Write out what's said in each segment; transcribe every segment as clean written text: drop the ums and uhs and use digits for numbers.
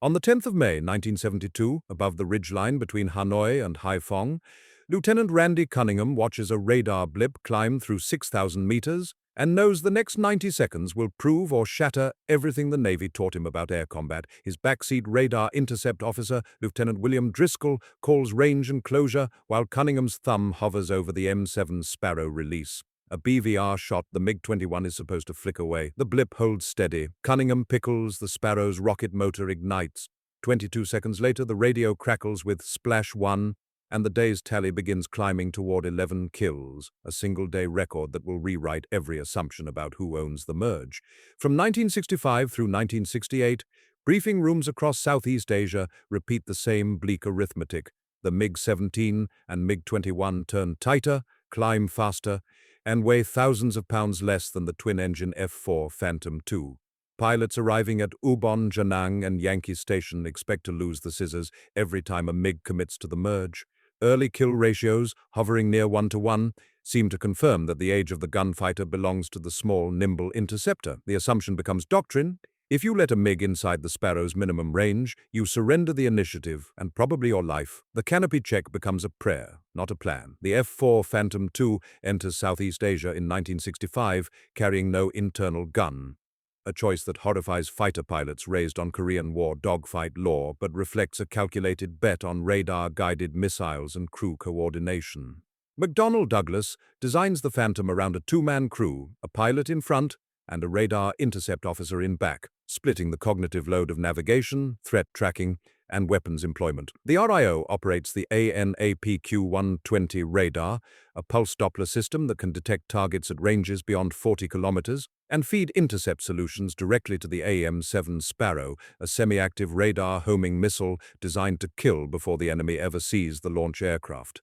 On the 10th of May, 1972, above the ridgeline between Hanoi and Haiphong, Lieutenant Randy Cunningham watches a radar blip climb through 6,000 meters and knows the next 90 seconds will prove or shatter everything the Navy taught him about air combat. His backseat radar intercept officer, Lieutenant William Driscoll, calls range and closure while Cunningham's thumb hovers over the M7 Sparrow release. A BVR shot, the MiG-21 is supposed to flick away. The blip holds steady. Cunningham pickles, the Sparrow's rocket motor ignites. 22 seconds later, the radio crackles with Splash 1, and the day's tally begins climbing toward 11 kills, a single-day record that will rewrite every assumption about who owns the merge. From 1965 through 1968, briefing rooms across Southeast Asia repeat the same bleak arithmetic. The MiG-17 and MiG-21 turn tighter, climb faster, and weigh thousands of pounds less than the twin-engine F-4 Phantom II. Pilots arriving at Ubon, Janang, and Yankee Station expect to lose the scissors every time a MiG commits to the merge. Early kill ratios, hovering near 1-to-1, seem to confirm that the age of the gunfighter belongs to the small, nimble interceptor. The assumption becomes doctrine. If you let a MiG inside the Sparrow's minimum range, you surrender the initiative and probably your life. The canopy check becomes a prayer, not a plan. The F-4 Phantom II enters Southeast Asia in 1965, carrying no internal gun. A choice that horrifies fighter pilots raised on Korean War dogfight lore, but reflects a calculated bet on radar-guided missiles and crew coordination. McDonnell Douglas designs the Phantom around a two-man crew, a pilot in front and a radar intercept officer in back, splitting the cognitive load of navigation, threat tracking, and weapons employment. The RIO operates the ANAPQ-120 radar, a pulse Doppler system that can detect targets at ranges beyond 40 kilometers, and feed intercept solutions directly to the AM-7 Sparrow, a semi-active radar homing missile designed to kill before the enemy ever sees the launch aircraft.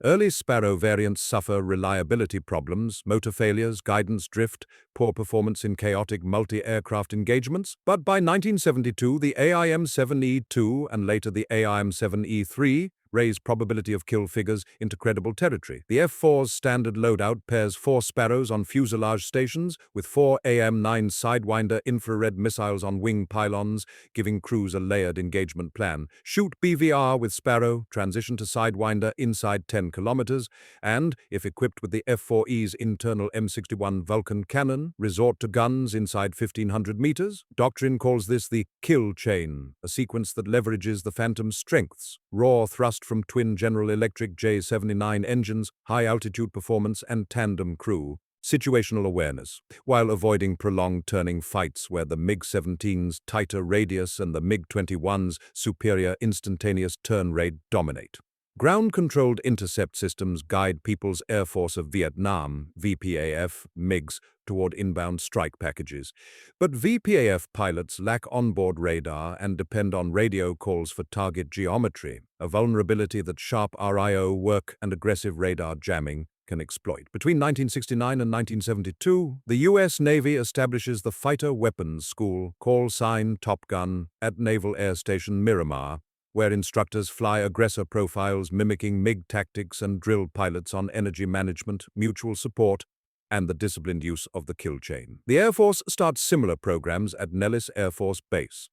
Early Sparrow variants suffer reliability problems, motor failures, guidance drift, poor performance in chaotic multi-aircraft engagements, but by 1972 the AIM-7E2 and later the AIM-7E3 raise probability of kill figures into credible territory. The F-4's standard loadout pairs 4 Sparrows on fuselage stations with 4 AM-9 Sidewinder infrared missiles on wing pylons, giving crews a layered engagement plan. Shoot BVR with Sparrow, transition to Sidewinder inside 10 kilometers, and, if equipped with the F-4E's internal M61 Vulcan cannon, resort to guns inside 1,500 meters. Doctrine calls this the kill chain, a sequence that leverages the Phantom's strengths: raw thrust from twin General Electric J79 engines, high-altitude performance, and tandem crew. Situational awareness, while avoiding prolonged turning fights where the MiG-17's tighter radius and the MiG-21's superior instantaneous turn rate dominate. Ground-controlled intercept systems guide People's Air Force of Vietnam, VPAF, MiGs, toward inbound strike packages. But VPAF pilots lack onboard radar and depend on radio calls for target geometry, a vulnerability that sharp RIO work and aggressive radar jamming can exploit. Between 1969 and 1972, the U.S. Navy establishes the Fighter Weapons School, call sign TOPGUN, at Naval Air Station Miramar, where instructors fly aggressor profiles mimicking MiG tactics and drill pilots on energy management, mutual support, and the disciplined use of the kill chain. The Air Force starts similar programs at Nellis Air Force Base,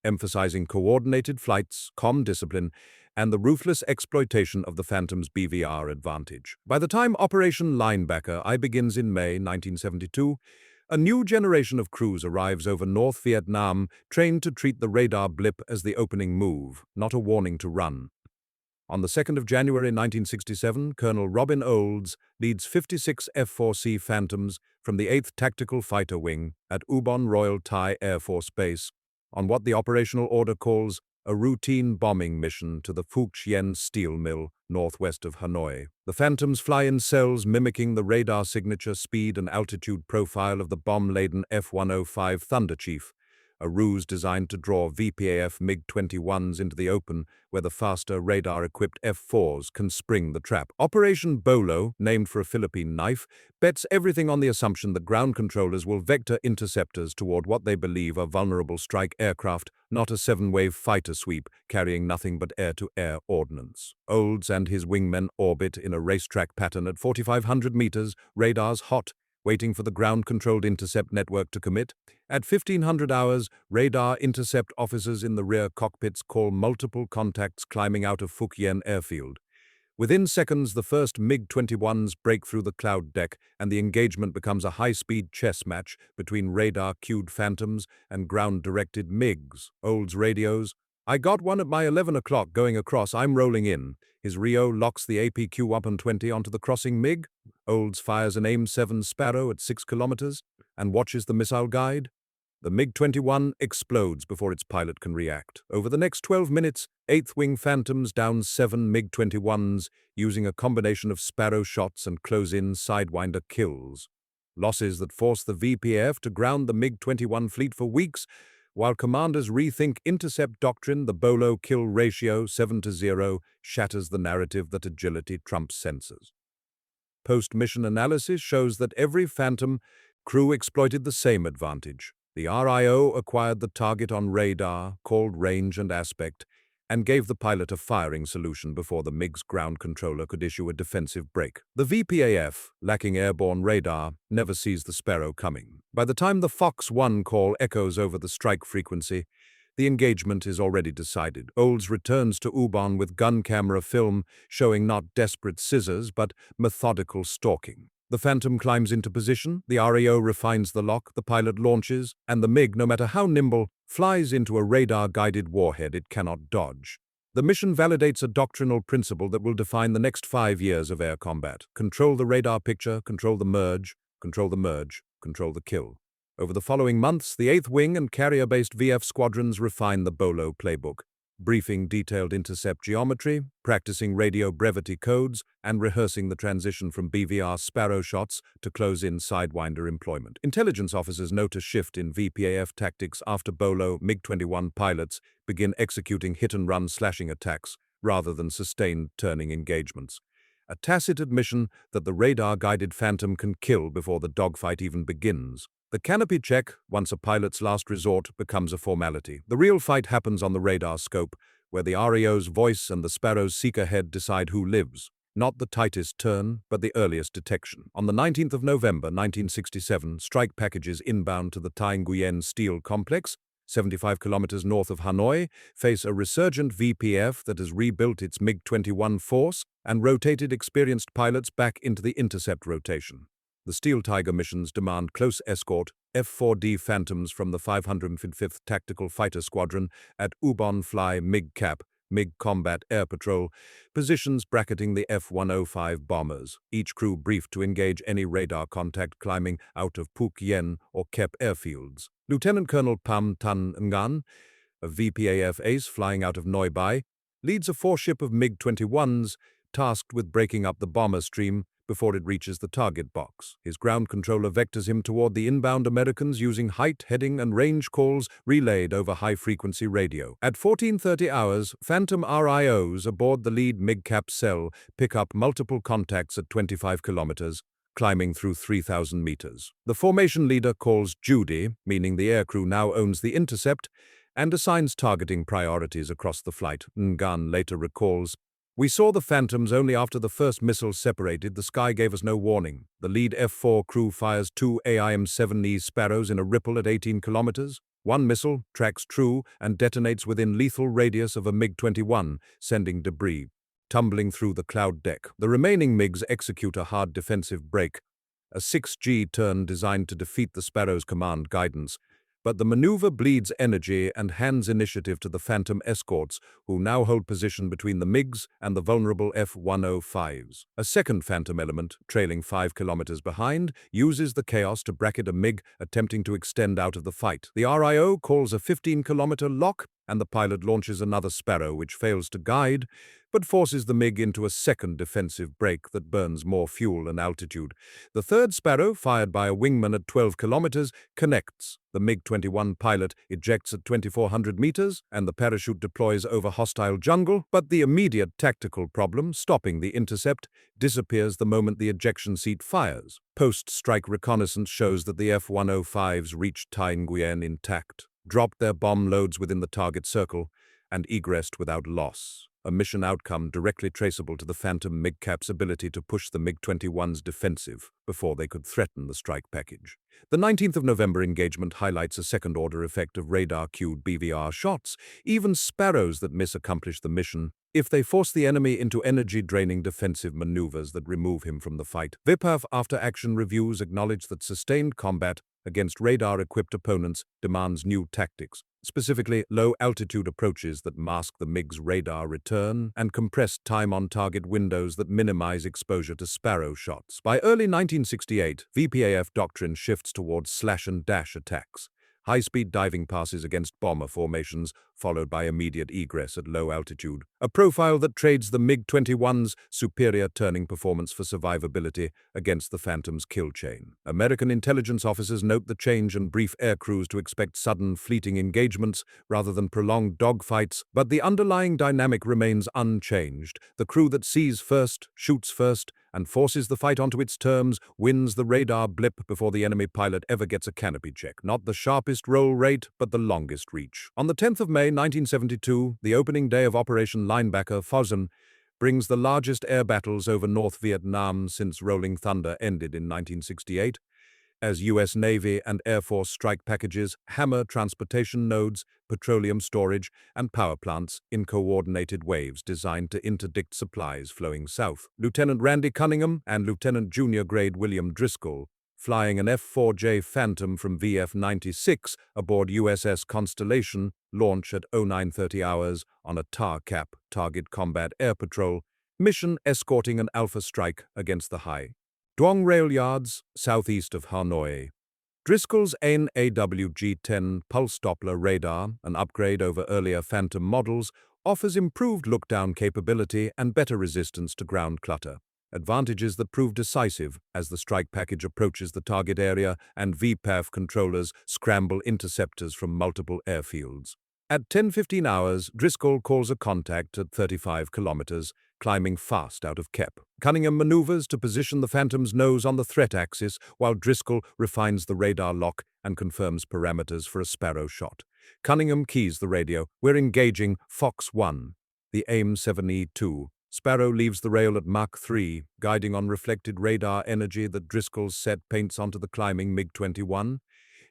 emphasizing coordinated flights, comm discipline, and the ruthless exploitation of the Phantom's BVR advantage. By the time Operation Linebacker begins in May 1972, a new generation of crews arrives over North Vietnam, trained to treat the radar blip as the opening move, not a warning to run. On the 2nd of January 1967, Colonel Robin Olds leads 56 F-4C Phantoms from the 8th Tactical Fighter Wing at Ubon Royal Thai Air Force Base on what the operational order calls a routine bombing mission to the Phuoc Chien steel mill northwest of Hanoi. The Phantoms fly in cells mimicking the radar signature speed and altitude profile of the bomb-laden F-105 Thunder Chief, a ruse designed to draw VPAF MiG-21s into the open where the faster radar-equipped F-4s can spring the trap. Operation Bolo, named for a Philippine knife, bets everything on the assumption that ground controllers will vector interceptors toward what they believe are vulnerable strike aircraft, not a 7-wave fighter sweep carrying nothing but air-to-air ordnance. Olds and his wingmen orbit in a racetrack pattern at 4,500 meters, radars hot, waiting for the ground-controlled intercept network to commit. At 1500 hours, radar intercept officers in the rear cockpits call multiple contacts climbing out of Phuc Yen airfield. Within seconds, the first MiG-21s break through the cloud deck, and the engagement becomes a high-speed chess match between radar-cued Phantoms and ground-directed MiGs. Olds radios. "I got one at my 11 o'clock going across, I'm rolling in." His Rio locks the APQ Weapon 20 onto the crossing MiG. Olds fires an AIM-7 Sparrow at 6 kilometers and watches the missile guide. The MiG-21 explodes before its pilot can react. Over the next 12 minutes, 8th Wing Phantoms down 7 MiG-21s using a combination of Sparrow shots and close-in Sidewinder kills. Losses that force the VPAF to ground the MiG-21 fleet for weeks, while commanders rethink intercept doctrine. The Bolo kill ratio 7-0 shatters the narrative that agility trumps sensors. Post-mission analysis shows that every Phantom crew exploited the same advantage. The RIO acquired the target on radar, called range and aspect, and gave the pilot a firing solution before the MiG's ground controller could issue a defensive brake. The VPAF, lacking airborne radar, never sees the Sparrow coming. By the time the Fox 1 call echoes over the strike frequency, the engagement is already decided. Olds returns to Ubon with gun camera film showing not desperate scissors but methodical stalking. The Phantom climbs into position, the REO refines the lock, the pilot launches, and the MiG, no matter how nimble, flies into a radar-guided warhead it cannot dodge. The mission validates a doctrinal principle that will define the next 5 years of air combat. Control the radar picture, control the merge, control the merge, control the kill. Over the following months, the 8th Wing and carrier-based VF squadrons refine the Bolo playbook, briefing detailed intercept geometry, practicing radio brevity codes, and rehearsing the transition from BVR Sparrow shots to close-in Sidewinder employment. Intelligence officers note a shift in VPAF tactics after Bolo. MiG-21 pilots begin executing hit-and-run slashing attacks rather than sustained turning engagements. A tacit admission that the radar-guided Phantom can kill before the dogfight even begins. The canopy check, once a pilot's last resort, becomes a formality. The real fight happens on the radar scope, where the REO's voice and the Sparrow's seeker head decide who lives. Not the tightest turn, but the earliest detection. On the 19th of November 1967, strike packages inbound to the Tai Nguyen Steel Complex, 75 kilometers north of Hanoi, face a resurgent VPF that has rebuilt its MiG-21 force and rotated experienced pilots back into the intercept rotation. The Steel Tiger missions demand close escort, F-4D Phantoms from the 505th Tactical Fighter Squadron at Ubon fly MiG-Cap, MiG Combat Air Patrol, positions bracketing the F-105 bombers, each crew briefed to engage any radar contact climbing out of Phuc Yen or Kep airfields. Lieutenant Colonel Pham Thanh Ngan, a VPAF ace flying out of Noi Bai, leads a 4-ship of MiG-21s tasked with breaking up the bomber stream before it reaches the target box. His ground controller vectors him toward the inbound Americans using height, heading, and range calls relayed over high-frequency radio. At 14:30 hours, Phantom RIOs aboard the lead MiG-Cap cell pick up multiple contacts at 25 kilometers, climbing through 3,000 meters. The formation leader calls Judy, meaning the aircrew now owns the intercept, and assigns targeting priorities across the flight. Ngan later recalls, "We saw the Phantoms only after the first missiles separated. The sky gave us no warning. The lead F-4 crew fires 2 AIM-7E Sparrows in a ripple at 18 kilometers. One missile tracks true and detonates within lethal radius of a MiG-21, sending debris tumbling through the cloud deck. The remaining MiGs execute a hard defensive break, a 6G turn designed to defeat the Sparrow's command guidance. But the maneuver bleeds energy and hands initiative to the Phantom escorts, who now hold position between the MiGs and the vulnerable F-105s. A second Phantom element, trailing 5 kilometers behind, uses the chaos to bracket a MiG attempting to extend out of the fight. The RIO calls a 15-kilometer lock, and the pilot launches another Sparrow which fails to guide, but forces the MiG into a second defensive break that burns more fuel and altitude. The third Sparrow, fired by a wingman at 12 kilometers, connects. The MiG-21 pilot ejects at 2,400 meters, and the parachute deploys over hostile jungle, but the immediate tactical problem, stopping the intercept, disappears the moment the ejection seat fires. Post-strike reconnaissance shows that the F-105s reached Tai Nguyen intact, dropped their bomb loads within the target circle, and egressed without loss. a mission outcome directly traceable to the Phantom MiG cap's ability to push the MiG-21's defensive before they could threaten the strike package. The 19th of November engagement highlights a second-order effect of radar-cued BVR shots. Even Sparrows that miss accomplish the mission if they force the enemy into energy-draining defensive maneuvers that remove him from the fight. VPAF after-action reviews acknowledge that sustained combat against radar-equipped opponents demands new tactics, specifically low-altitude approaches that mask the MiG's radar return and compressed time-on-target windows that minimize exposure to Sparrow shots. By early 1968, VPAF doctrine shifts towards slash-and-dash attacks, high-speed diving passes against bomber formations, followed by immediate egress at low altitude, a profile that trades the MiG-21's superior turning performance for survivability against the Phantom's kill chain. American intelligence officers note the change and brief air crews to expect sudden, fleeting engagements rather than prolonged dogfights, but the underlying dynamic remains unchanged. The crew that sees first, shoots first, and forces the fight onto its terms wins the radar blip before the enemy pilot ever gets a canopy check. Not the sharpest roll rate, but the longest reach. On the 10th of May 1972, the opening day of Operation Linebacker, TOPGUN, brings the largest air battles over North Vietnam since Rolling Thunder ended in 1968, as U.S. Navy and Air Force strike packages hammer transportation nodes, petroleum storage, and power plants in coordinated waves designed to interdict supplies flowing south. Lieutenant Randy Cunningham and Lieutenant Junior Grade William Driscoll, flying an F-4J Phantom from VF-96 aboard USS Constellation, launch at 0930 hours on a TAR cap target combat air patrol mission escorting an Alpha strike against the high Duong Rail Yards, southeast of Hanoi. Driscoll's NAWG-10 pulse Doppler radar, an upgrade over earlier Phantom models, offers improved look-down capability and better resistance to ground clutter, advantages that prove decisive as the strike package approaches the target area and VPAF controllers scramble interceptors from multiple airfields. At 10:15 hours, Driscoll calls a contact at 35 kilometers, climbing fast out of Kep. Cunningham maneuvers to position the Phantom's nose on the threat axis, while Driscoll refines the radar lock and confirms parameters for a Sparrow shot. Cunningham keys the radio. "We're engaging Fox 1, the AIM-7E2. Sparrow leaves the rail at Mach 3, guiding on reflected radar energy that Driscoll's set paints onto the climbing MiG-21.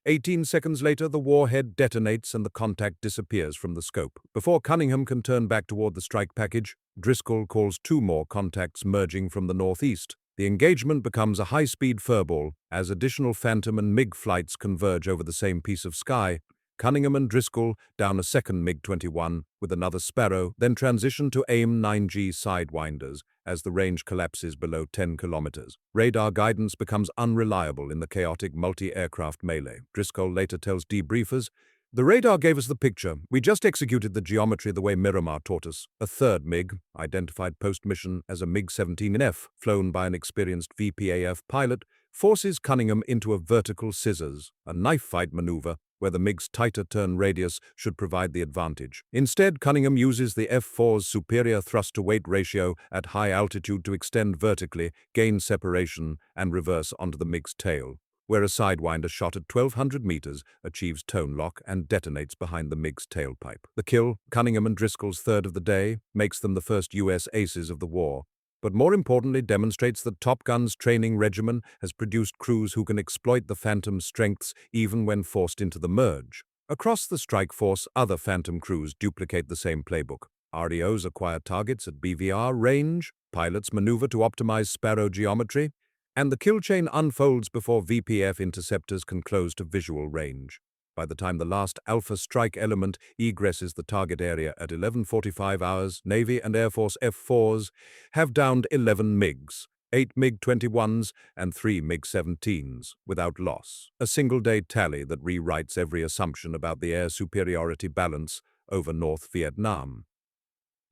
18 seconds later, the warhead detonates and the contact disappears from the scope. Before Cunningham can turn back toward the strike package, Driscoll calls two more contacts merging from the northeast. The engagement becomes a high-speed furball as additional Phantom and MiG flights converge over the same piece of sky. Cunningham and Driscoll down a second MiG-21 with another Sparrow, then transition to AIM-9G sidewinders as the range collapses below 10 kilometers. Radar guidance becomes unreliable in the chaotic multi-aircraft melee. Driscoll later tells debriefers, "The radar gave us the picture. We just executed the geometry the way Miramar taught us." A third MiG, identified post-mission as a MiG-17F, flown by an experienced VPAF pilot, forces Cunningham into a vertical scissors, a knife fight maneuver where the MiG's tighter turn radius should provide the advantage. Instead, Cunningham uses the F-4's superior thrust-to-weight ratio at high altitude to extend vertically, gain separation, and reverse onto the MiG's tail, where a sidewinder shot at 1,200 meters achieves tone lock and detonates behind the MiG's tailpipe. The kill, Cunningham and Driscoll's third of the day, makes them the first U.S. aces of the war, but more importantly demonstrates that TOPGUN's training regimen has produced crews who can exploit the Phantom's strengths even when forced into the merge. Across the strike force, other Phantom crews duplicate the same playbook. REOs acquire targets at BVR range, pilots maneuver to optimize Sparrow geometry, and the kill chain unfolds before VPF interceptors can close to visual range. By the time the last Alpha strike element egresses the target area at 11:45 hours, Navy and Air Force F-4s have downed 11 MiGs, 8 MiG-21s, and 3 MiG-17s, without loss. A single-day tally that rewrites every assumption about the air superiority balance over North Vietnam.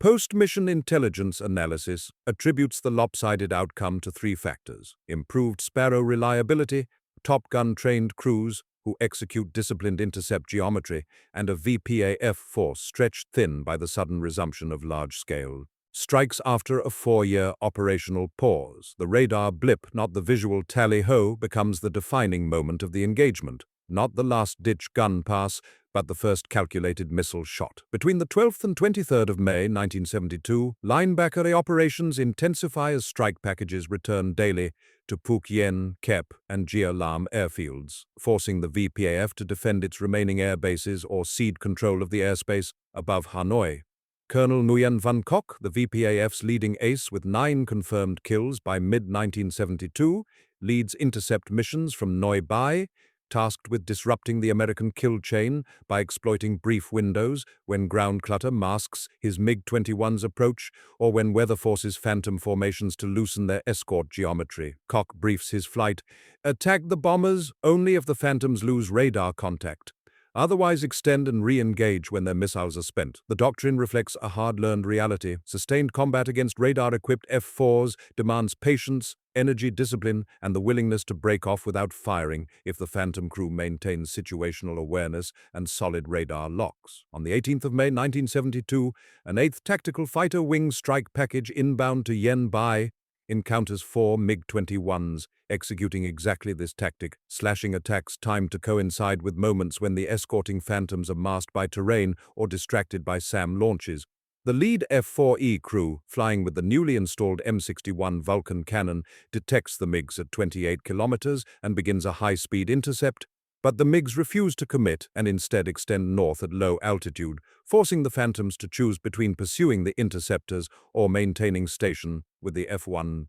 Post-mission intelligence analysis attributes the lopsided outcome to three factors: improved Sparrow reliability, TOPGUN-trained crews who execute disciplined intercept geometry, and a VPAF force stretched thin by the sudden resumption of large-scale strikes after a 4-year operational pause. The radar blip, not the visual tally-ho, becomes the defining moment of the engagement. Not the last-ditch gun pass, but the first calculated missile shot. Between the 12th and 23rd of May 1972, Linebacker operations intensify as strike packages return daily to Phuoc Yen, Kep, and Gia Lam airfields, forcing the VPAF to defend its remaining air bases or cede control of the airspace above Hanoi. Colonel Nguyen Van Kok, the VPAF's leading ace with 9 confirmed kills by mid-1972, leads intercept missions from Noi Bai, tasked with disrupting the American kill chain by exploiting brief windows when ground clutter masks his MiG-21's approach or when weather forces phantom formations to loosen their escort geometry. Kok briefs his flight, attack the bombers only if the phantoms lose radar contact. Otherwise extend and re-engage when their missiles are spent. The doctrine reflects a hard-learned reality. Sustained combat against radar-equipped F-4s demands patience, energy, discipline, and the willingness to break off without firing if the Phantom crew maintains situational awareness and solid radar locks. On the 18th of May 1972, an 8th Tactical Fighter Wing strike package inbound to Yen Bai encounters 4 MiG-21s, executing exactly this tactic, slashing attacks timed to coincide with moments when the escorting Phantoms are masked by terrain or distracted by SAM launches. The lead F-4E crew, flying with the newly installed M61 Vulcan cannon, detects the MiGs at 28 kilometers and begins a high-speed intercept, but the MiGs refuse to commit and instead extend north at low altitude, forcing the Phantoms to choose between pursuing the interceptors or maintaining station with the F-15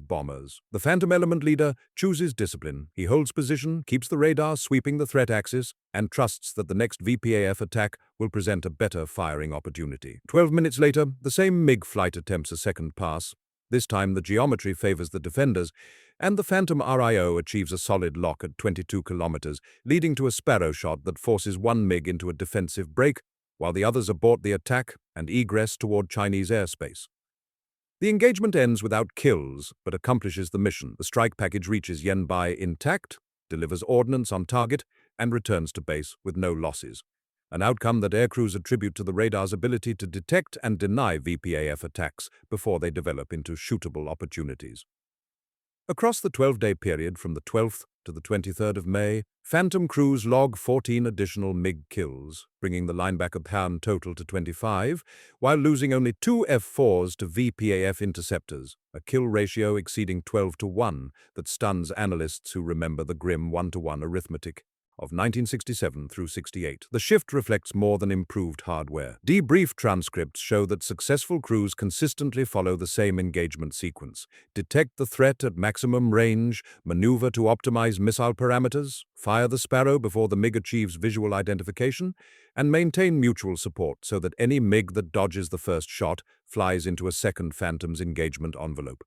bombers. The Phantom element leader chooses discipline. He holds position, keeps the radar sweeping the threat axis, and trusts that the next VPAF attack will present a better firing opportunity. 12 minutes later, the same MiG flight attempts a second pass. This time, the geometry favors the defenders, and the Phantom RIO achieves a solid lock at 22 kilometers, leading to a Sparrow shot that forces one MiG into a defensive break, while the others abort the attack and egress toward Chinese airspace. The engagement ends without kills, but accomplishes the mission. The strike package reaches Yen Bai intact, delivers ordnance on target, and returns to base with no losses. An outcome that aircrews attribute to the radar's ability to detect and deny VPAF attacks before they develop into shootable opportunities. Across the 12-day period from the 12th to the 23rd of May, Phantom crews log 14 additional MiG kills, bringing the Linebacker pound total to 25, while losing only 2 F-4s to VPAF interceptors, a kill ratio exceeding 12-1 that stuns analysts who remember the grim 1-to-1 arithmetic of 1967 through 68. The shift reflects more than improved hardware. Debrief transcripts show that successful crews consistently follow the same engagement sequence: detect the threat at maximum range, maneuver to optimize missile parameters, fire the Sparrow before the MiG achieves visual identification, and maintain mutual support so that any MiG that dodges the first shot flies into a second Phantom's engagement envelope.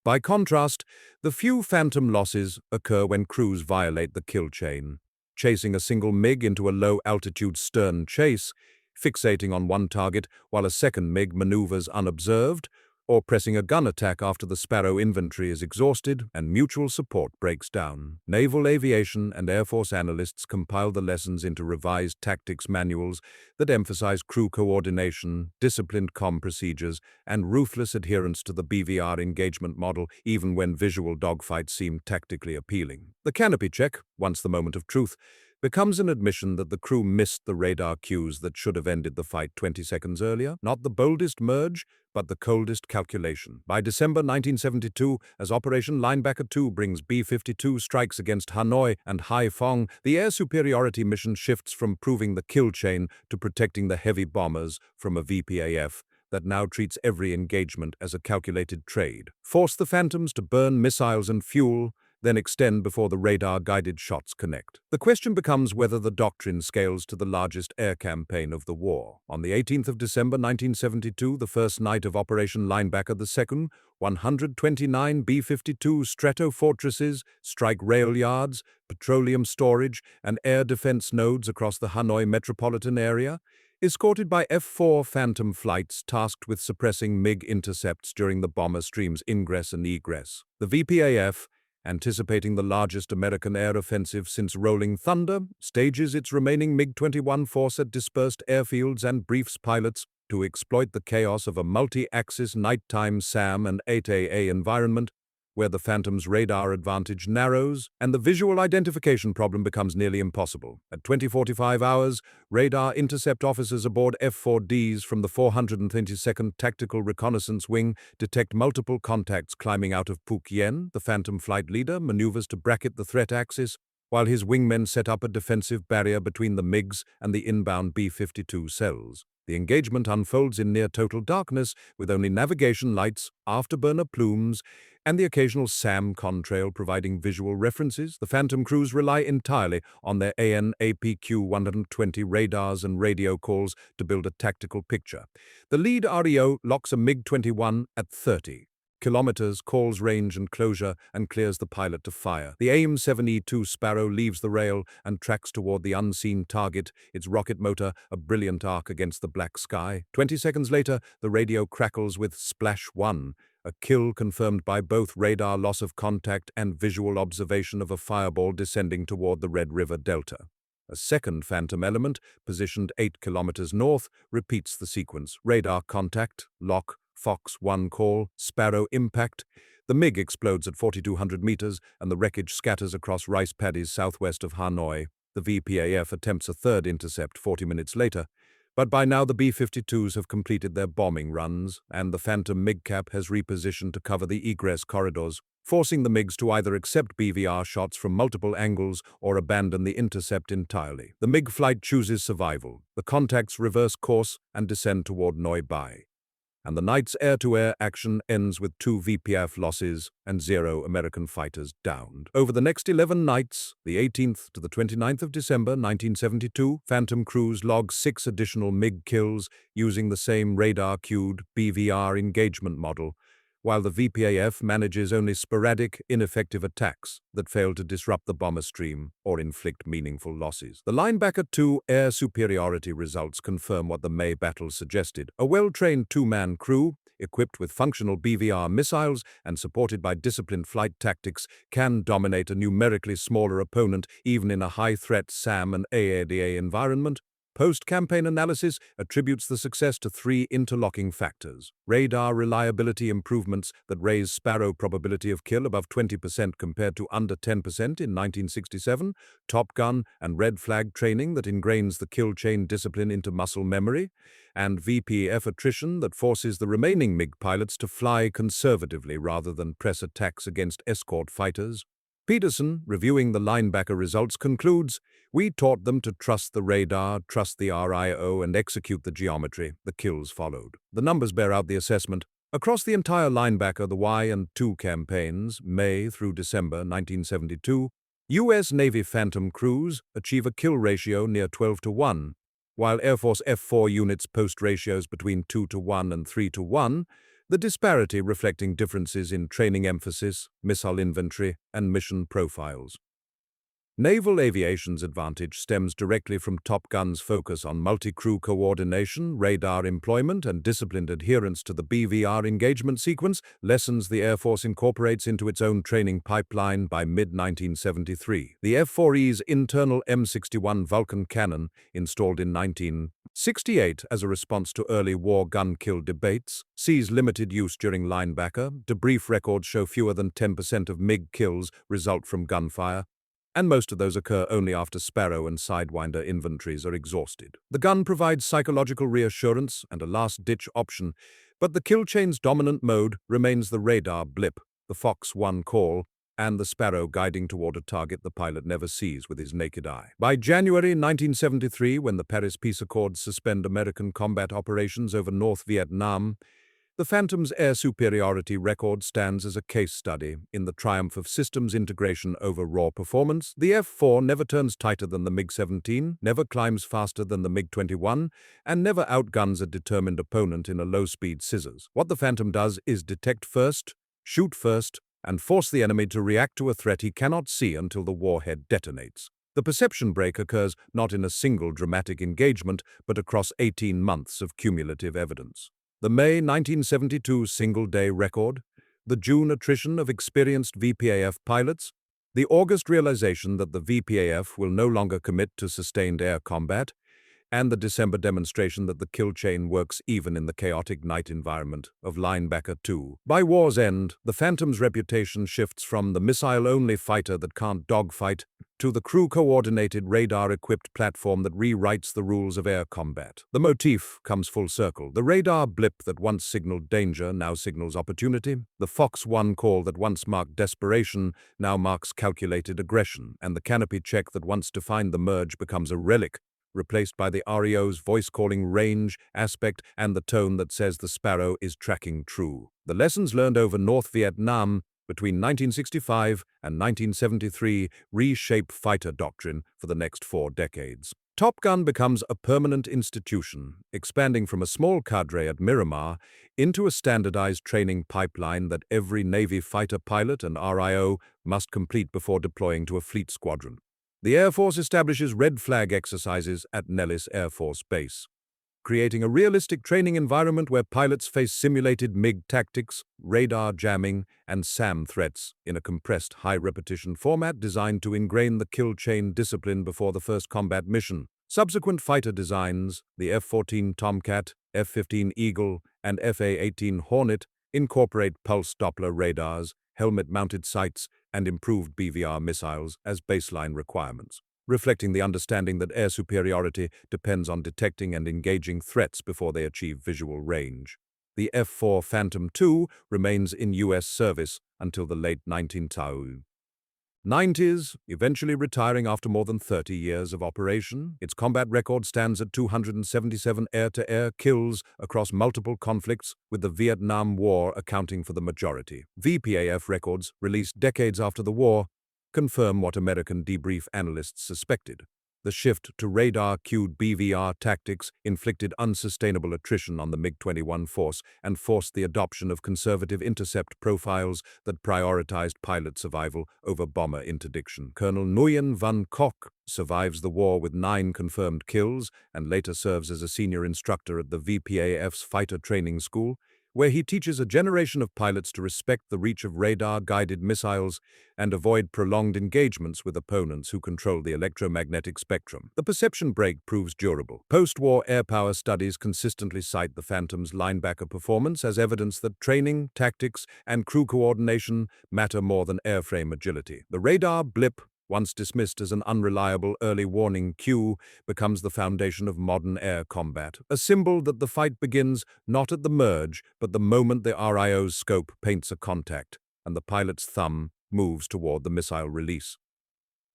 By contrast, the few Phantom losses occur when crews violate the kill chain, chasing a single MiG into a low-altitude stern chase, fixating on one target while a second MiG maneuvers unobserved, or pressing a gun attack after the Sparrow inventory is exhausted and mutual support breaks down. Naval aviation and Air Force analysts compile the lessons into revised tactics manuals that emphasize crew coordination, disciplined comm procedures, and ruthless adherence to the BVR engagement model, even when visual dogfights seem tactically appealing. The canopy check, once the moment of truth, becomes an admission that the crew missed the radar cues that should have ended the fight 20 seconds earlier. Not the boldest merge, but the coldest calculation. By December 1972, as Operation Linebacker 2 brings B-52 strikes against Hanoi and Haiphong, the air superiority mission shifts from proving the kill chain to protecting the heavy bombers from a VPAF that now treats every engagement as a calculated trade. Force the Phantoms to burn missiles and fuel, then extend before the radar-guided shots connect. The question becomes whether the doctrine scales to the largest air campaign of the war. On the 18th of December 1972, the first night of Operation Linebacker II, 129 B-52 Stratofortresses strike rail yards, petroleum storage, and air defense nodes across the Hanoi metropolitan area, escorted by F-4 Phantom flights tasked with suppressing MiG intercepts during the bomber stream's ingress and egress. The VPAF, anticipating the largest American air offensive since Rolling Thunder, stages its remaining MiG-21 force at dispersed airfields and briefs pilots to exploit the chaos of a multi-axis nighttime SAM and 8AA environment where the Phantom's radar advantage narrows and the visual identification problem becomes nearly impossible. At 20:45 hours, radar intercept officers aboard F-4Ds from the 422nd Tactical Reconnaissance Wing detect multiple contacts climbing out of Phuc Yen. The Phantom flight leader maneuvers to bracket the threat axis, while his wingmen set up a defensive barrier between the MiGs and the inbound B-52 cells. The engagement unfolds in near-total darkness, with only navigation lights, afterburner plumes, and the occasional SAM contrail providing visual references. The Phantom crews rely entirely on their AN/APQ-120 radars and radio calls to build a tactical picture. The lead REO locks a MiG-21 at 30 kilometers, calls range and closure, and clears the pilot to fire. The AIM-7E2 Sparrow leaves the rail and tracks toward the unseen target, its rocket motor a brilliant arc against the black sky. 20 seconds later, the radio crackles with Splash 1, a kill confirmed by both radar loss of contact and visual observation of a fireball descending toward the Red River Delta. A second Phantom element, positioned 8 kilometers north, repeats the sequence. Radar contact, lock, Fox 1 call, Sparrow impact. The MiG explodes at 4,200 meters and the wreckage scatters across rice paddies southwest of Hanoi. The VPAF attempts a third intercept 40 minutes later, but by now the B-52s have completed their bombing runs and the Phantom MiG cap has repositioned to cover the egress corridors, forcing the MiGs to either accept BVR shots from multiple angles or abandon the intercept entirely. The MiG flight chooses survival. The contacts reverse course and descend toward Noi Bai, and the night's air-to-air action ends with 2 VPAF losses and 0 American fighters downed. Over the next 11 nights, the 18th to the 29th of December 1972, Phantom crews log 6 additional MiG kills using the same radar-cued BVR engagement model, while the VPAF manages only sporadic, ineffective attacks that fail to disrupt the bomber stream or inflict meaningful losses. The Linebacker 2 air superiority results confirm what the May battle suggested. A well-trained two-man crew, equipped with functional BVR missiles and supported by disciplined flight tactics, can dominate a numerically smaller opponent even in a high-threat SAM and AADA environment. Post-campaign analysis attributes the success to 3 interlocking factors: radar reliability improvements that raise Sparrow probability of kill above 20% compared to under 10% in 1967, Top Gun and red flag training that ingrains the kill chain discipline into muscle memory, and VPAF attrition that forces the remaining MiG pilots to fly conservatively rather than press attacks against escort fighters. Peterson, reviewing the Linebacker results, concludes, "We taught them to trust the radar, trust the RIO, and execute the geometry. The kills followed." The numbers bear out the assessment. Across the entire Linebacker, the Y and 2 campaigns, May through December 1972, U.S. Navy Phantom crews achieve a kill ratio near 12-1, while Air Force F-4 units post ratios between 2-1 and 3-1, the disparity reflecting differences in training emphasis, missile inventory, and mission profiles. Naval aviation's advantage stems directly from Top Gun's focus on multi-crew coordination, radar employment, and disciplined adherence to the BVR engagement sequence, lessons the Air Force incorporates into its own training pipeline by mid-1973. The F-4E's internal M61 Vulcan cannon, installed in 1968 as a response to early war gun kill debates, sees limited use during Linebacker. Debrief records show fewer than 10% of MiG kills result from gunfire, and most of those occur only after Sparrow and Sidewinder inventories are exhausted. The gun provides psychological reassurance and a last-ditch option, but the kill chain's dominant mode remains the radar blip, the Fox 1 call, and the Sparrow guiding toward a target the pilot never sees with his naked eye. By January 1973, when the Paris Peace Accords suspend American combat operations over North Vietnam, the Phantom's air superiority record stands as a case study in the triumph of systems integration over raw performance. The F-4 never turns tighter than the MiG-17, never climbs faster than the MiG-21, and never outguns a determined opponent in a low-speed scissors. What the Phantom does is detect first, shoot first, and force the enemy to react to a threat he cannot see until the warhead detonates. The perception break occurs not in a single dramatic engagement, but across 18 months of cumulative evidence. The May 1972 single-day record, the June attrition of experienced VPAF pilots, the August realization that the VPAF will no longer commit to sustained air combat, and the December demonstration that the kill chain works even in the chaotic night environment of Linebacker 2. By war's end, the Phantom's reputation shifts from the missile-only fighter that can't dogfight to the crew-coordinated radar-equipped platform that rewrites the rules of air combat. The motif comes full circle. The radar blip that once signaled danger now signals opportunity. The Fox 1 call that once marked desperation now marks calculated aggression. And the canopy check that once defined the merge becomes a relic, replaced by the REO's voice-calling range, aspect, and the tone that says the Sparrow is tracking true. The lessons learned over North Vietnam between 1965 and 1973 reshape fighter doctrine for the next 4 decades. Top Gun becomes a permanent institution, expanding from a small cadre at Miramar into a standardized training pipeline that every Navy fighter pilot and RIO must complete before deploying to a fleet squadron. The Air Force establishes red flag exercises at Nellis Air Force Base, creating a realistic training environment where pilots face simulated MiG tactics, radar jamming, and SAM threats in a compressed high-repetition format designed to ingrain the kill chain discipline before the first combat mission. Subsequent fighter designs, the F-14 Tomcat, F-15 Eagle, and FA-18 Hornet, incorporate pulse Doppler radars, helmet-mounted sights, and improved BVR missiles as baseline requirements, reflecting the understanding that air superiority depends on detecting and engaging threats before they achieve visual range. The F-4 Phantom II remains in U.S. service until the late 1990s, eventually retiring after more than 30 years of operation. Its combat record stands at 277 air-to-air kills across multiple conflicts, with the Vietnam War accounting for the majority. VPAF records, released decades after the war, confirm what American debrief analysts suspected. The shift to radar-cued BVR tactics inflicted unsustainable attrition on the MiG-21 force and forced the adoption of conservative intercept profiles that prioritized pilot survival over bomber interdiction. Colonel Nguyen Van Koch survives the war with 9 confirmed kills and later serves as a senior instructor at the VPAF's Fighter Training School, where he teaches a generation of pilots to respect the reach of radar-guided missiles and avoid prolonged engagements with opponents who control the electromagnetic spectrum. The perception break proves durable. Post-war air power studies consistently cite the Phantom's linebacker performance as evidence that training, tactics, and crew coordination matter more than airframe agility. The radar blip, once dismissed as an unreliable early warning cue, becomes the foundation of modern air combat, a symbol that the fight begins not at the merge, but the moment the RIO's scope paints a contact and the pilot's thumb moves toward the missile release.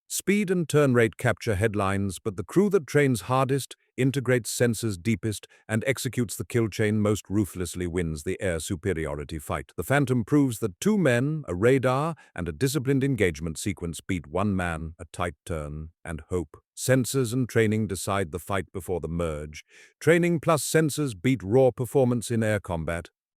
Speed and turn rate capture headlines, but the crew that trains hardest, integrates sensors deepest, and executes the kill chain most ruthlessly wins the air superiority fight. The Phantom proves that 2 men, a radar, and a disciplined engagement sequence beat 1 man, a tight turn, and hope. Sensors and training decide the fight before the merge. Training plus sensors beat raw performance in air combat.